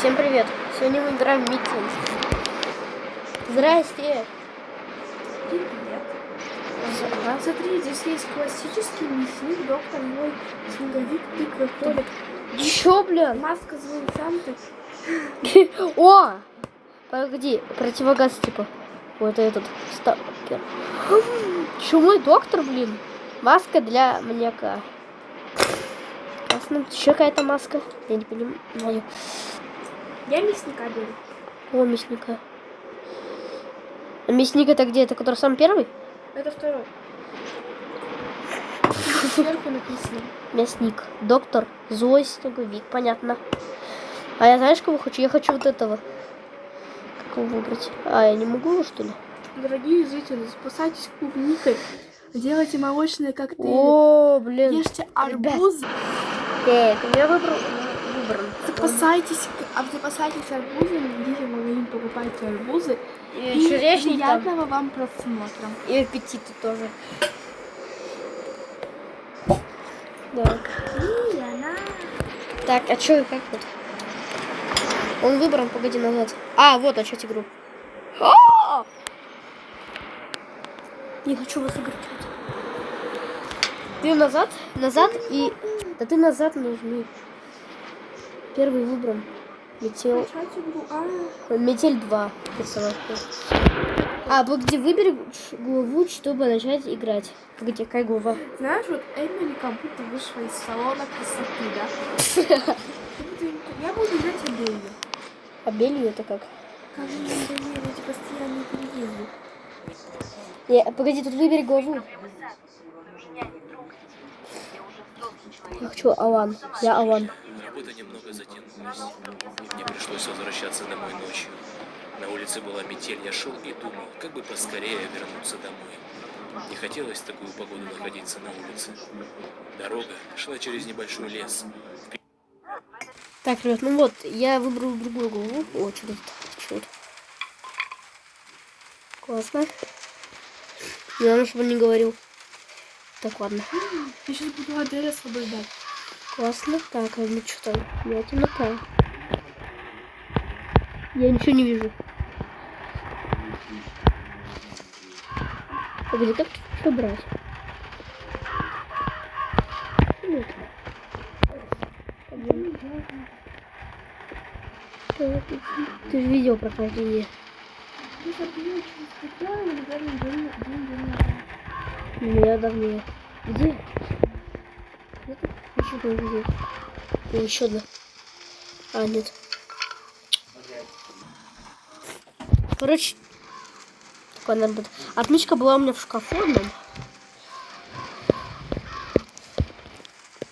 Всем привет! Сегодня мы играем в Митинг. Здрасте! Привет. Ага. Смотри, здесь есть классический мясник, доктор мой, снеговик, тыква, кролик. Чё, блин? Маска злой Санты. О! Погоди, противогаз типа. Вот этот. Сталкер. Чё, мой доктор, блин? Маска для маньяка. Классно. Еще какая-то маска? Я не понимаю. Я мясника беру. О, мясника. А мясник это где? Это который самый первый? Это второй. Сверху написано. Мясник. Доктор. Злой снеговик. Понятно. А я знаешь, кого хочу? Я хочу вот этого. Как его выбрать? А, я не могу его, что ли? Дорогие зрители, запасайтесь клубникой. Делайте молочные коктейли. О, блин. Ешьте арбуз. Так, у меня выбран. Запасайтесь арбузами. Идите в магазин, покупайте арбузы. И черешник там. приятного вам просмотра. И аппетита тоже. Так. И она... Так, а чё, как вот? Он выбран, погоди, назад. А, вот, начать игру. Не хочу вас играть. Ты назад и... Да ты назад нажми. Первый выбран. Метель. Начать игру. Метель 2. Персонаж. А, погоди, выбери главу, чтобы начать играть. Погоди, какая глава? Знаешь, вот Эмили как будто вышла из салона красоты, да? Я буду играть Абелью. Абелью это как? Как же мне надоели эти постоянные переезды. Погоди, тут выбери главу. Я хочу Алан. Я Алан. Работа немного затянулась, и мне пришлось возвращаться домой ночью. На улице была метель, я шел и думал, как бы поскорее вернуться домой. Не хотелось в такую погоду находиться на улице. Дорога шла через небольшой лес. Так, ребят, ну вот, я выбрал другую главу. О, что тут? Чё это? Классно. Главное, чтобы он не говорил. Так, ладно. Я сейчас буду Адель освобождать. Классно. Так, а ну что там? Я темнота. Я ничего не вижу. Погоди, как что брать? Нет. Ты же видел прохождение. Я давнее. Где? Еще одна видео. О, еще одна. А, нет. Короче, такой надо. Отмычка была у меня в шкафу одном.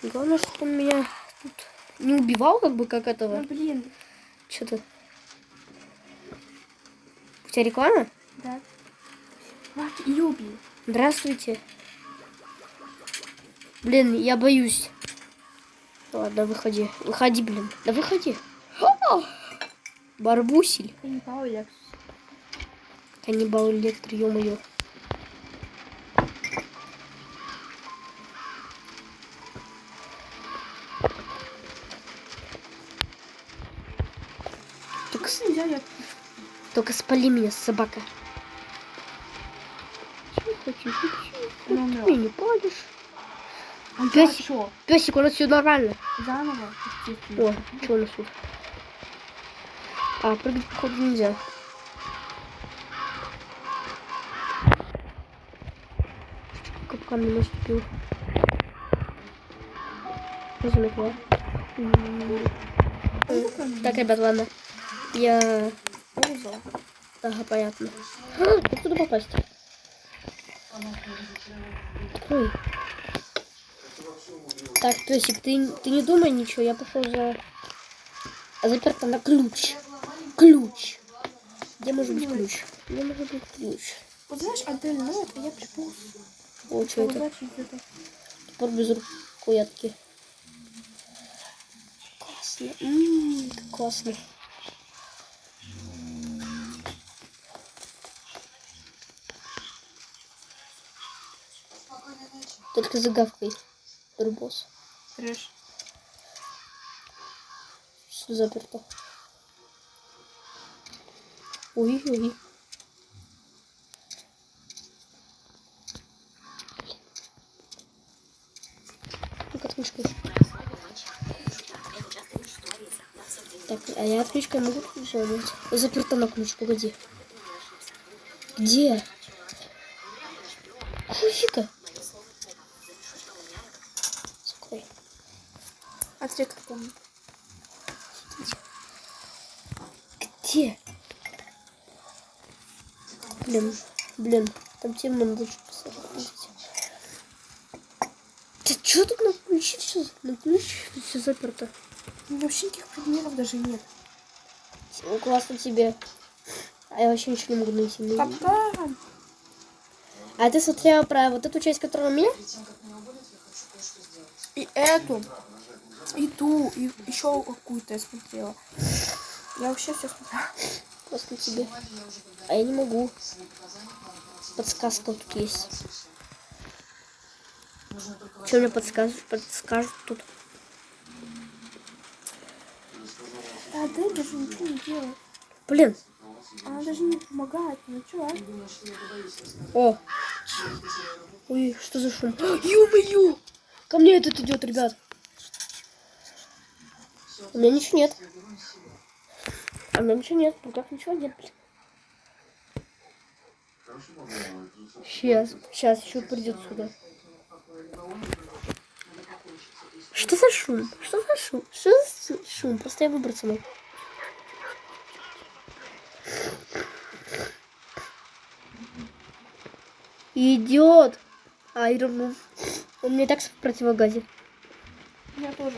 Главное, чтобы он меня тут не убивал, как бы, как этого. Ну, блин. Что-то. У тебя реклама? Да. Мать, Юби. Здравствуйте. Блин, я боюсь. Ладно, выходи. Выходи, блин. Да выходи. Барбусель. Каннибал Лекс. Каннибал Электро, ё-моё. Только спали меня, собака. Чего хочешь? Ты меня не палишь. Песик, у нас все нормально. Заново, естественно. О, что у нас тут? А, прыгать, походу, нельзя. Капкан не наступил. Заметила. Так, ребят, ладно. Я ползал. Ага, понятно. Как туда попасть? Ой. Так, Тосик, ты не думай ничего, я пошел за... Заперто на ключ. Ключ. Где может быть ключ? Где может быть ключ? Вот знаешь, Адель, ну это я приполз. О, что это? Топор без рукоятки. Классно. Как классно. Только загавкой. Рубос. Трэш. Все заперто. Ой-ой. Ну-ка, отключка. Так, а я отключкой могу сделать? Заперта на ключ, погоди. Где? Фига. Закрой. Ответ помню. Где? Блин, там темно, надо что посмотреть. Да что тут на ключе все? На ключ все заперто. Вообще никаких предметов даже нет. Ну, классно тебе. А я вообще ничего не могу найти. Капкан. А ты смотрела про вот эту часть, которая у меня? И эту. И ту. И еще какую-то я смотрела. Я вообще все смотрела. Классно тебе. А я не могу. Подсказка тут есть. Что мне подскажут тут? А Дэй даже ничего не делает. Блин. Она даже не помогает. Ну чё? О. Ой, что за шум? Ё-моё! Ко мне этот идет, ребят. У меня ничего нет. А у меня ничего нет. В руках ничего нет, блин. Сейчас еще придет сюда. Что за шум? Что за шум? Что за шум? Просто я выбраться могу. Идет. Айрон. Он мне так в противогазе. Я тоже.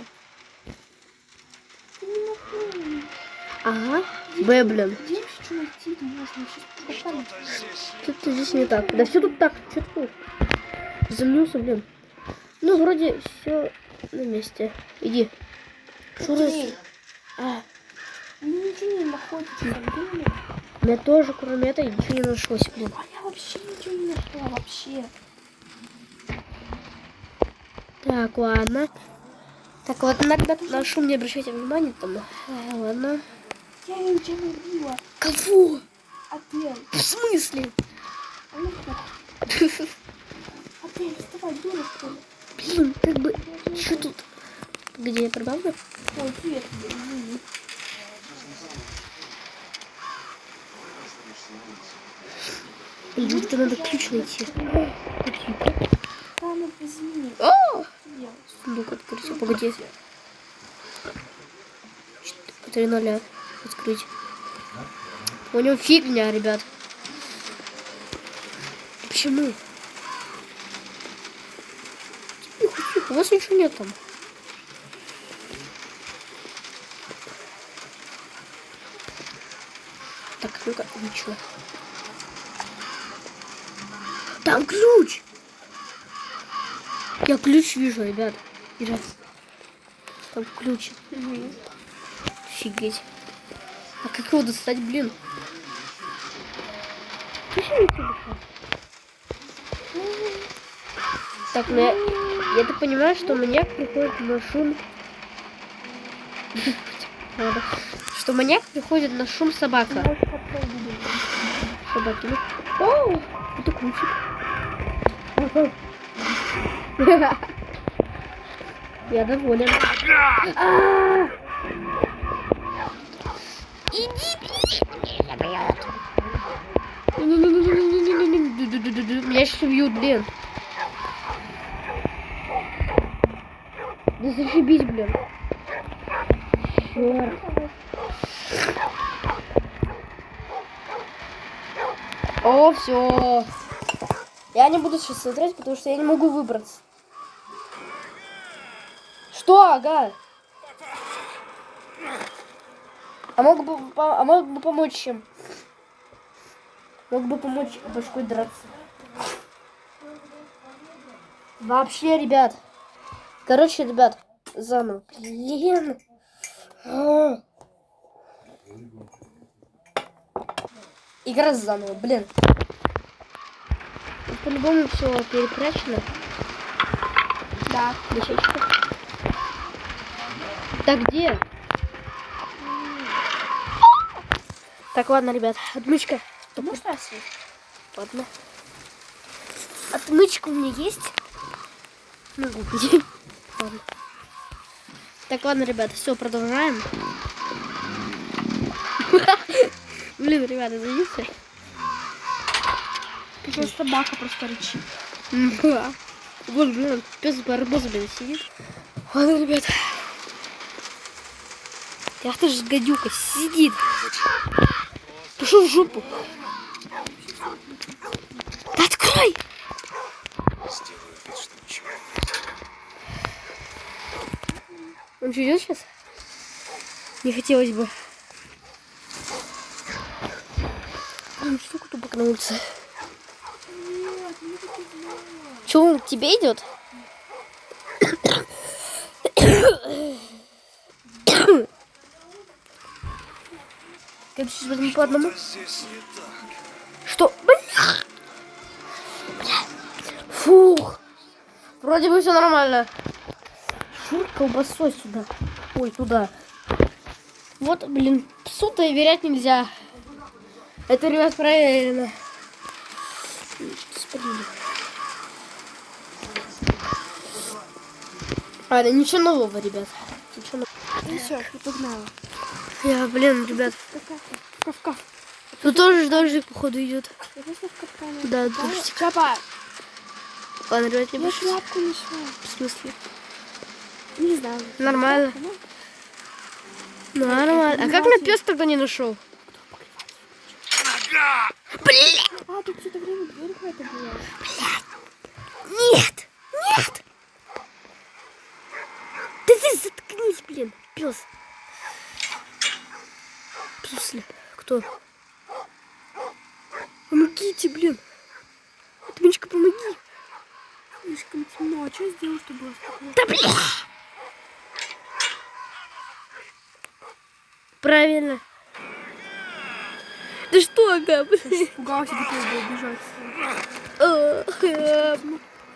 Ага. Б, блин. Где еще найти можно? Сейчас Что-то здесь не так. Да все тут так. Что такое? Замнился, блин. Ну, вроде все на месте. Иди. Шуры. А, ничего не находится. у меня тоже, кроме этого, ничего не нашлось, блин. А я вообще ничего не нашла. Вообще. Так, ладно. Так, вот иногда на шум не обращайте внимания там. Ладно. Я ее ничего не убила. Кого? Адель. В смысле? А ну Адель, вставай, дура, что ли? Блин, как бы... Что тут? Где я прибавлю? Ой, привет, извини. Блин, это надо ключ найти. Да, ну возьми. О! Что делать? Сундук открыть. Погоди. 3 0. Открыть. У него фигня, ребят. Почему? Тихо, тихо. У вас ничего нет там. Так, ну-ка, ничего. Там ключ! Я ключ вижу, ребят. Ребят. Там ключ. Офигеть. А как его достать, блин? Так, ну я так понимаю, что маньяк приходит на шум. Что маньяк приходит на шум собака. Собаки. О, это ключик. Я доволен. Иди, меня сейчас убьют, блин. Да зашибись, блин. Черт. О, все. Я не буду сейчас смотреть, потому что я не могу выбраться. Что, ага? А мог бы помочь чем? Мог бы помочь башкой драться. Вообще, ребят. Короче, ребят, заново. Блин. Игра заново, блин. По-любому все перекрачено. Да. Дощечка. Так где? Так, ладно, ребят, отмычка. Ты можешь спросить? Ладно. Отмычка у меня есть. Могу. Ладно. Так, ладно, ребята, все, продолжаем. Блин, ребята, заедите? Сейчас собака просто рычит. Да. Вот, блин, пес барбоз, блин, сидит. Ладно, ребят. Ах ты ж гадюка, сидит. Пошел в жопу. Да открой! Сделаю вид, что ничего. Он что, идет сейчас? Не хотелось бы. Блин, штука тупо на улице. Че, он к тебе идет? Я сейчас возьму по одному. Что? Бля! Фух. Вроде бы все нормально. Шур колбасой сюда. Ой, туда. Вот, блин, псу-то и верять нельзя. Это, ребят, проверено. А, да ничего нового, ребят. Ничего нового. Ну все, я погнала. Я, блин, ребят. Кавкав. Тут тоже дождик, походу, идет. Я просто в капкане. Да, дождик. Чапа, Ладно, ребят, не я больше. шляпку нашла. В смысле? Не знаю. Нормально. Нормально. А как на пес тогда не нашел? Блин! А, тут все это время дверь какая-то была. Нет! Нет! Да ты заткнись, блин, пес. В смысле? Кто? Помогите, блин. Отмычка, помоги. Слишком темно. А что сделал, чтобы было спокойно? Да блин! Правильно. Да что, Агап? Испугался, такой был убежать.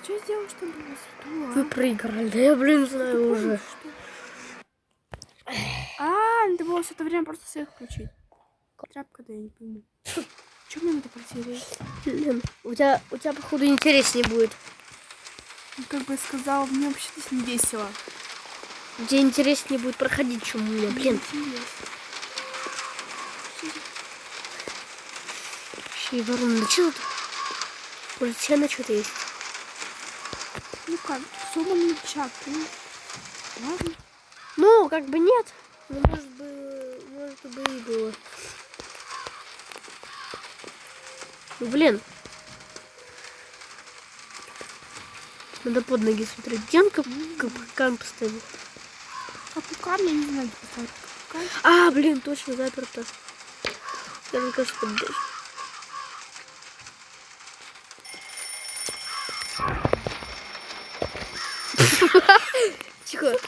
Что сделал, чтобы было светло? Вы проиграли, да я, блин, знаю уже. Надо было все это время просто свет включить. Тряпка, да я не пойму. Что мне надо протереть? Блин, у тебя, походу, интереснее будет. Ну, как бы я сказала, мне вообще здесь не весело. Где интереснее будет проходить, чем у меня, блин. Вообще, и ворон, да что тут? Может, все на что-то есть? Ну как, сломанный чак, ну. Ладно. Ну, как бы нет. Ну, может бы и было. Ну, блин. Надо под ноги смотреть. Где он капкан поставил? Капкан, я не знаю, где поставить капкан. А, блин, точно заперто. Я мне кажется, под дождь. Тихо.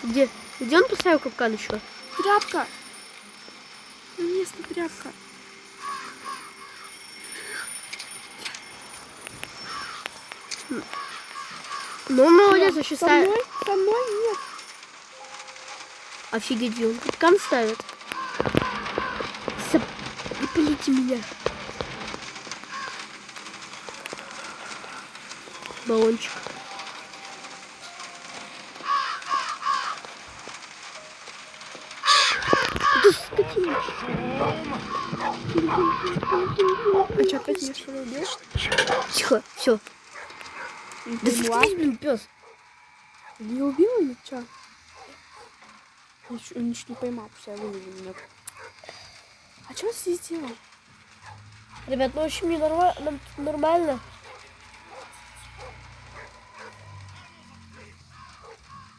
Где? Где он поставил капкан еще? Тряпка! На место тряпка. Ну, молодец, я считаю. Со мной нет. Офигеть, он капкан ставит. Не пилите меня. Баллончик. Да скотина. А что, опять меня что-то убил? Тихо, все. Да заткнись, блин, пес. Не убил или что? Ничего не поймал, все, я вылезу немного. А что он здесь сделал? Ребят, ну в общем, нам тут нормально.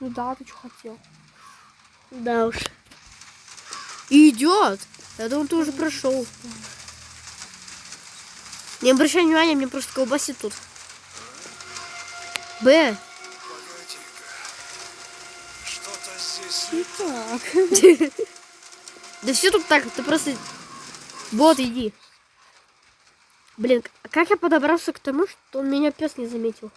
Ну да, ты что хотел? Да уж. Идет. Я думал, ты уже прошел. Не обращай внимания, мне просто колбасит тут. Б. Что-то здесь Не так. Да все тут так, ты просто... Вот, иди. Блин, как я подобрался к тому, что он меня пес не заметил?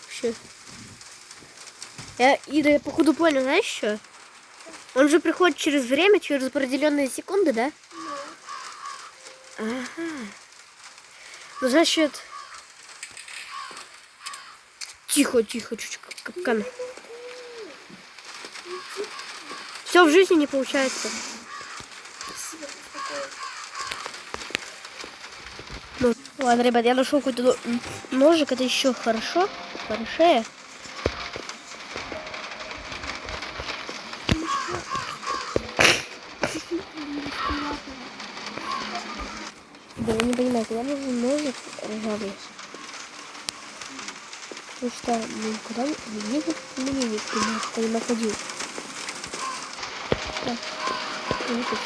Вообще. Я походу понял, знаешь что? Он же приходит через время, через определенные секунды, да? Ага. Ну, значит... Тихо, чуть-чуть, капкан. Все в жизни не получается. Ну, ладно, ребят, я нашел какой-то ножик, это еще хорошо. Хорошее. Да, я не понимаю, когда нужен ножик ржавый. Потому что никуда мне никто не находил. Так, вот тут.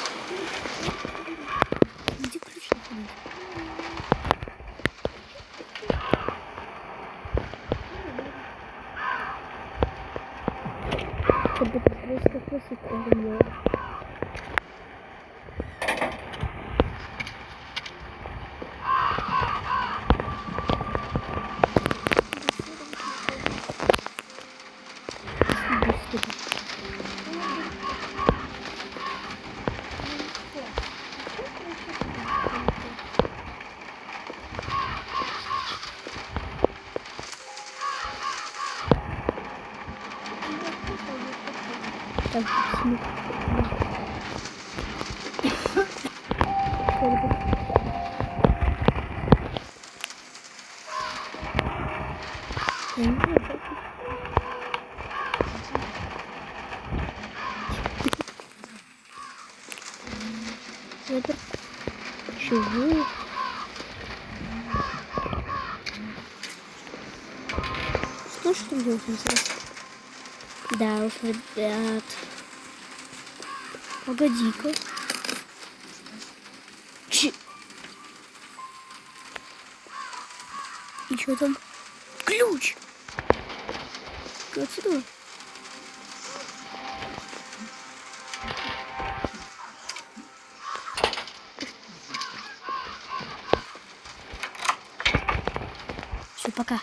Где ключ находить? Как будто просто огромное. Так, чего? Что делать, интересно? Да уж, ребят. Погоди-ка. И что там? Ключ! Ты отсюда? Все, пока.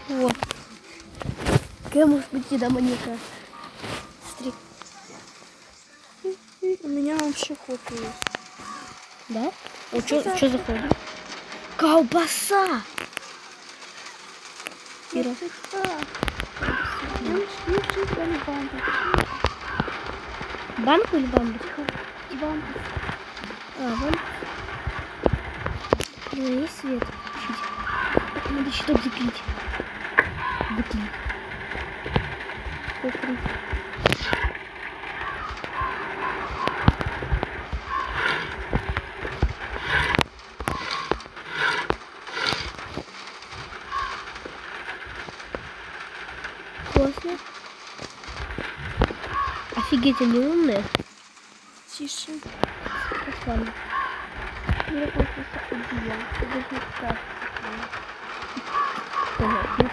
Вот. Какая может быть еда маньяка? Смотри. У меня вообще хопа есть. Да? О, что заходит? Колбаса! Ира. Банку или бамбу? Бамбу. А, бамбу. Есть свет? Чуть. Надо щиток заклеить. Выклеить. Покрыть. Классно. Офигеть, они умные. Тише. Ладно. Я просто убила. Я даже не так. Понятно.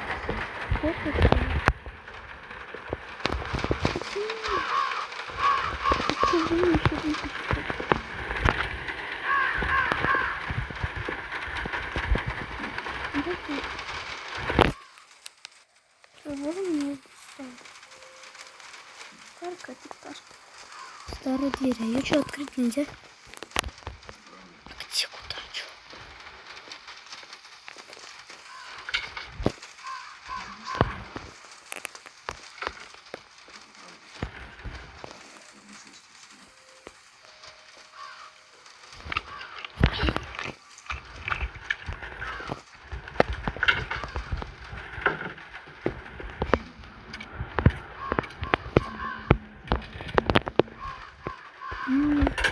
Старая дверь, а ее что, открыть нельзя? Где, куда, что?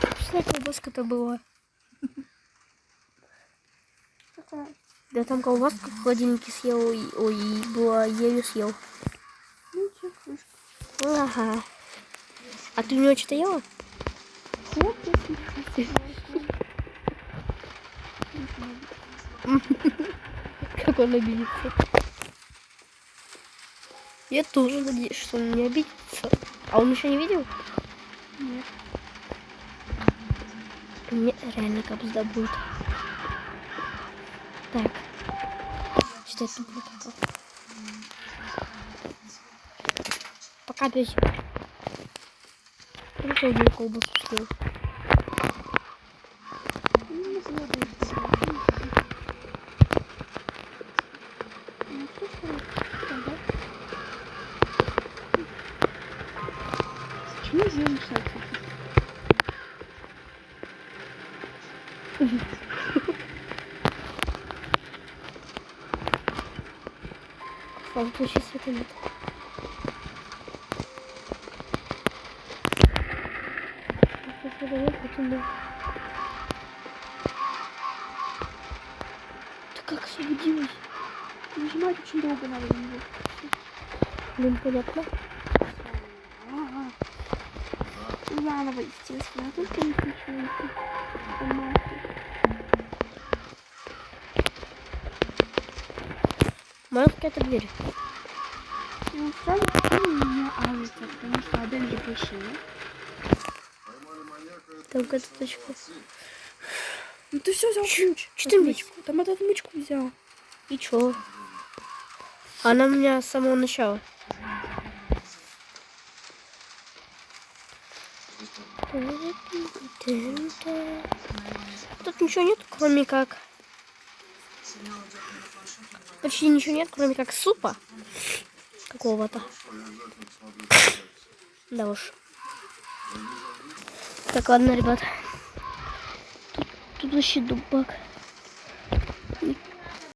Вкусная колбаска-то была. Да там колбаску в холодильнике съел, и была, еле съел. Ну, что, крышка. Ага. А ты у него что-то ела? Хлоп, если Как он обидится. Я тоже надеюсь, что он не обидится. А он еще не видел? нет. Мне реально капсда будет. Так. Что это было такое? Пока песик. Пришел мне колбасу съел. Почему женщина? Слава включи света нет. Ты как освободилась? Нажимать очень долго надо на него. Блин, понятно. Ага. Заново, естественно. Только не хочу идти. Моя какая-то дверь. Ну, сразу у меня авито, потому что Адель запрещена. Там какая-то точка. Ну ты все взял ключ. Что ты мне? Там отмычку взял. И чё? Она у меня с самого начала. Тут ничего нет, кроме как... Почти ничего нет, кроме как супа какого-то. Да уж. Так, ладно, ребят. Тут вообще дубак.